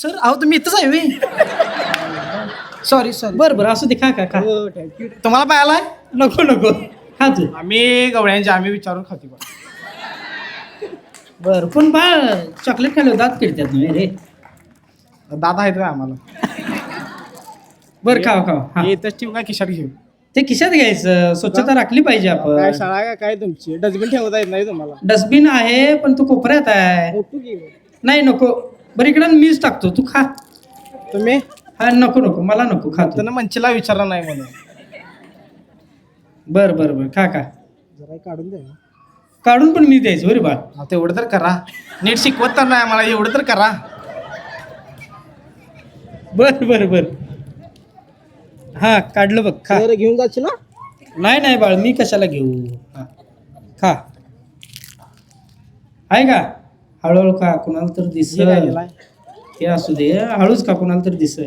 sir अहो तुम्ही इथंच आहे वे सॉरी सॉरी बरं बरं असू दे खा खा खा तुम्हाला पाहायला आहे नको नको खा तू आम्ही गवळ्यांचे आम्ही विचारून खातो बा बरं पण बाळ चॉकलेट खाल्लं दात किडतात ना रे दादा आहेत का आम्हाला बरं खाव खाव हा हे इथंच ठेवू का खिशात घेऊ ते खिशात घ्यायचं स्वच्छता राखली पाहिजे काय आपण शाळा का काय तुमची डस्टबिन ठेवता येत नाही तुम्हाला डस्टबिन आहे पण तू कोपऱ्यात आहे नाही नको बरं इकडं मीच टाकतो तू खा तुम्ही हा नको नको मला नको खा तू त्यांना मंचीला विचारलं नाही म्हणून बरं बरं बरं खा खा जरा काढून द्या काढून पण मी द्यायचं बरं बाळ अहो, तेवढं तर करा नीट शिकवत तर नाही आम्हाला एवढं तर करा बरं बरं बरं हा काढलं बघ खा घेऊन जायचं ना नाही नाही बाळ मी कशाला घेऊ हा खा आहे का हळूहळू खा कुणाला तर दिस हे असू दे हळूच खा कुणाला तर दिस